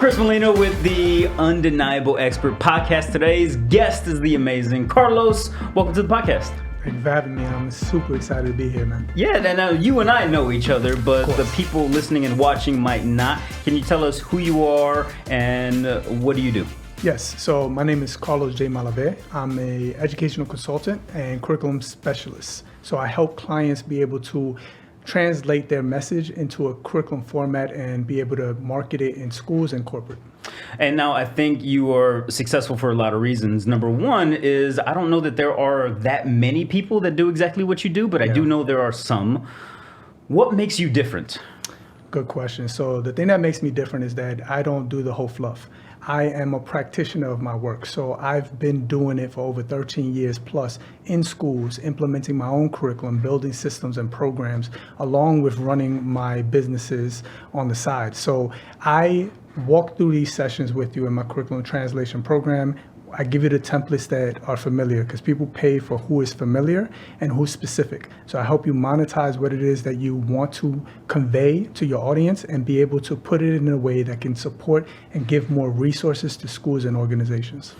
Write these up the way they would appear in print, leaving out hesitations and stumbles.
Chris Molina with the Undeniable Expert Podcast. Today's guest is the amazing Carlos. Welcome to the podcast. Thank you for having me. I'm super excited to be here, man. Yeah, now you and I know each other, but the people listening and watching might not. Can you tell us who you are and what do you do? Yes, so my name is Carlos J. Malave. I'm an educational consultant and curriculum specialist. So I help clients be able to translate their message into a curriculum format and be able to market it in schools and corporate. And now I think you are successful for a lot of reasons. Number one is I don't know that there are that many people that do exactly what you do, but I do know there are some. What makes you different? Good question. So the thing that makes me different is that I don't do the whole fluff. I am a practitioner of my work. So I've been doing it for over 13 years plus in schools, implementing my own curriculum, building systems and programs, along with running my businesses on the side. So I walk through these sessions with you in my curriculum translation program. I give you the templates that are familiar because people pay for who is familiar and who's specific. So I help you monetize what it is that you want to convey to your audience and be able to put it in a way that can support and give more resources to schools and organizations.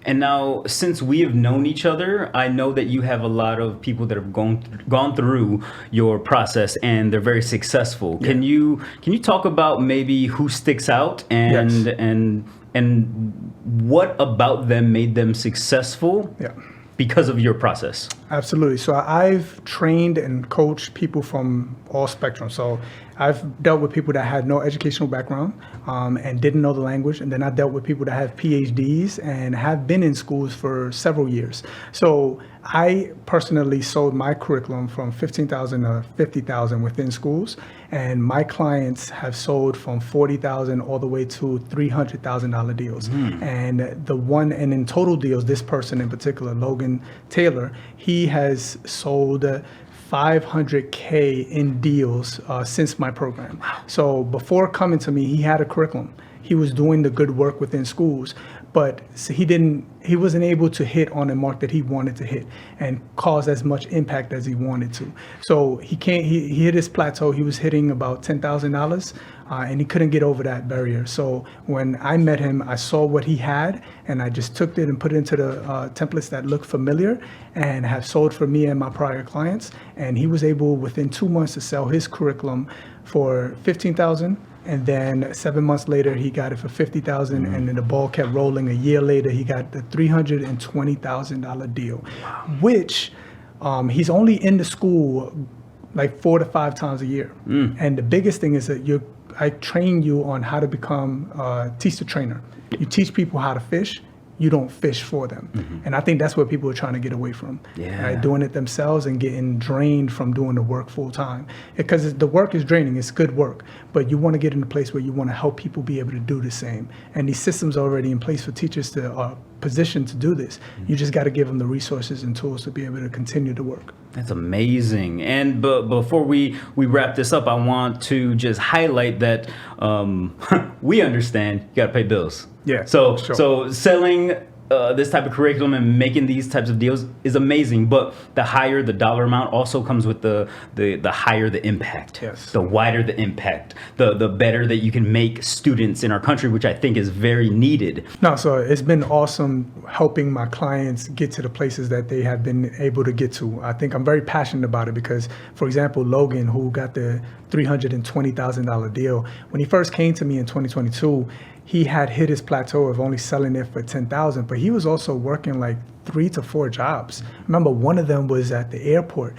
And now, since we have known each other, I know that you have a lot of people that have gone through your process and they're very successful. Yeah. Can you talk about maybe who sticks out and what about them made them successful because of your process? Absolutely. So I've trained and coached people from all spectrums. So I've dealt with people that had no educational background and didn't know the language. And then I dealt with people that have PhDs and have been in schools for several years. So I personally sold my curriculum from $15,000 to $50,000 within schools. And my clients have sold from $40,000 all the way to $300,000 deals. And and in total deals, this person in particular, Logan Taylor, he has sold $500K in deals since my program. Wow. So before coming to me, he had a curriculum. He was doing the good work within schools, but he wasn't able to hit on a mark that he wanted to hit and cause as much impact as he wanted to. So he hit his plateau. He was hitting about $10,000 and he couldn't get over that barrier. So when I met him, I saw what he had and I just took it and put it into the templates that look familiar and have sold for me and my prior clients. And he was able within 2 months to sell his curriculum for $15,000. And then 7 months later, he got it for $50,000, and then the ball kept rolling. A year later, he got the $320,000 deal, which he's only in the school like 4 to 5 times a year. And the biggest thing is that I train you on how to become a teach the trainer. You teach people how to fish. You don't fish for them. And I think that's what people are trying to get away from. Right? Doing it themselves and getting drained from doing the work full time. Because the work is draining, it's good work, but you want to get in a place where you want to help people be able to do the same. And these systems are already in place for teachers to positioned to do this. You just got to give them the resources and tools to be able to continue to work. That's amazing. And before we wrap this up, I want to just highlight that we understand you got to pay bills. Yeah. So selling this type of curriculum and making these types of deals is amazing, but the higher the dollar amount also comes with the higher the impact. Yes. The wider the impact, the better that you can make students in our country, which I think is very needed. No, so it's been awesome helping my clients get to the places that they have been able to get to. I think I'm very passionate about it because, for example, Logan, who got the $320,000 deal, when he first came to me in 2022, he had hit his plateau of only selling it for $10,000, but he was also working like 3 to 4 jobs. Remember, one of them was at the airport.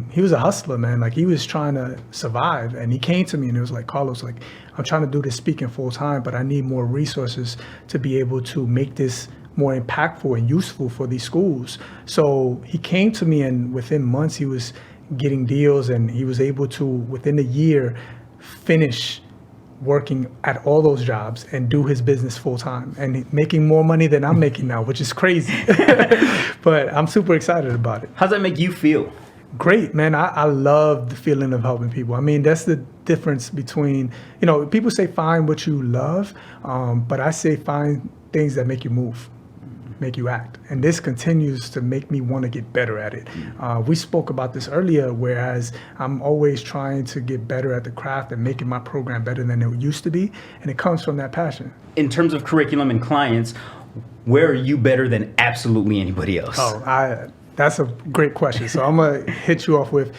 He was a hustler, man. Like, he was trying to survive, and he came to me and it was like, Carlos, like, I'm trying to do this speaking full time, but I need more resources to be able to make this more impactful and useful for these schools. So he came to me, and within months he was getting deals, and he was able to, within a year, finish working at all those jobs and do his business full time and making more money than I'm making now, which is crazy. But I'm super excited about it. How's that make you feel? Great, man. I love the feeling of helping people. I mean, that's the difference between, people say find what you love, but I say find things that make you move. make you act. And this continues to make me want to get better at it. We spoke about this earlier, whereas I'm always trying to get better at the craft and making my program better than it used to be. And it comes from that passion. In terms of curriculum and clients, where are you better than absolutely anybody else? That's a great question. So I'm going to hit you off with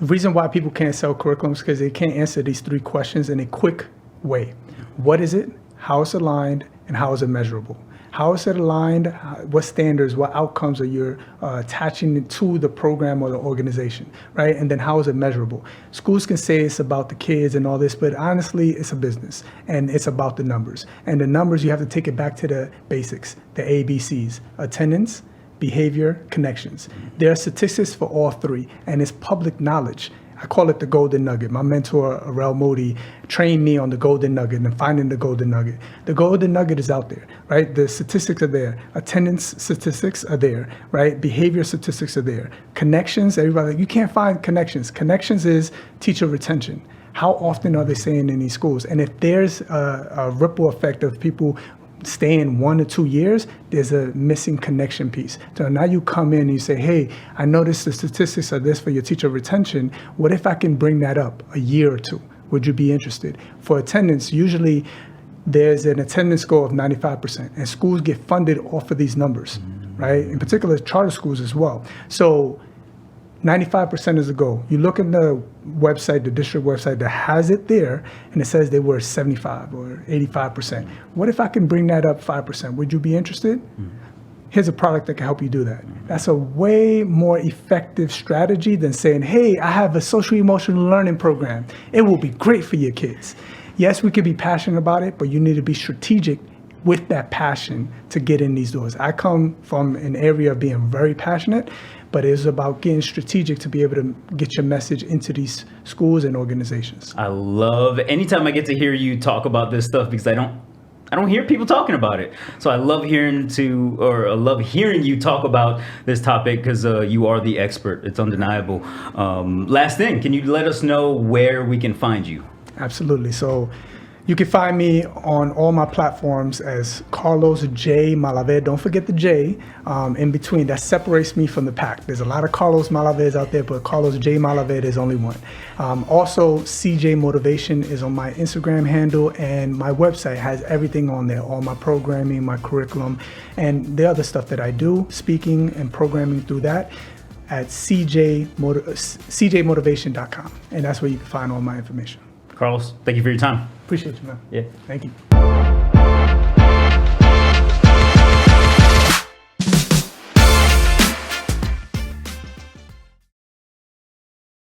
the reason why people can't sell curriculums, because they can't answer these 3 questions in a quick way. What is it? How it's aligned? And how is it measurable? How is it aligned? What standards, what outcomes are you attaching to the program or the organization, right? And then how is it measurable? Schools can say it's about the kids and all this, but honestly, it's a business and it's about the numbers. And the numbers, you have to take it back to the basics, the ABCs, attendance, behavior, connections. There are statistics for all 3, and it's public knowledge. I call it the golden nugget. My mentor, Arel Modi, trained me on the golden nugget and finding the golden nugget. The golden nugget is out there, right? The statistics are there. Attendance statistics are there, right? Behavior statistics are there. Connections, everybody, you can't find connections. Connections is teacher retention. How often are they staying in these schools? And if there's a ripple effect of people staying 1 to 2 years, there's a missing connection piece. So now you come in and you say, hey, I noticed the statistics are this for your teacher retention. What if I can bring that up a year or 2? Would you be interested? For attendance, usually there's an attendance goal of 95%, and schools get funded off of these numbers, right? In particular, charter schools as well. So 95% is the goal. You look at the website, the district website that has it there, and it says they were 75 or 85%. What if I can bring that up 5%? Would you be interested? Here's a product that can help you do that. That's a way more effective strategy than saying, hey, I have a social emotional learning program. It will be great for your kids. Yes, we could be passionate about it, but you need to be strategic with that passion to get in these doors. I come from an area of being very passionate, but it's about getting strategic to be able to get your message into these schools and organizations. I love anytime I get to hear you talk about this stuff, because I don't hear people talking about it. So I love hearing you talk about this topic, because you are the expert. It's undeniable. Last thing, can you let us know where we can find you? Absolutely. So you can find me on all my platforms as Carlos J. Malave. Don't forget the J in between. That separates me from the pack. There's a lot of Carlos Malaves out there, but Carlos J. Malave is only one. Also, CJ Motivation is on my Instagram handle, and my website has everything on there, all my programming, my curriculum, and the other stuff that I do, speaking and programming through that at cjmotivation.com. And that's where you can find all my information. Carlos, thank you for your time. Appreciate you, man. Yeah. Thank you.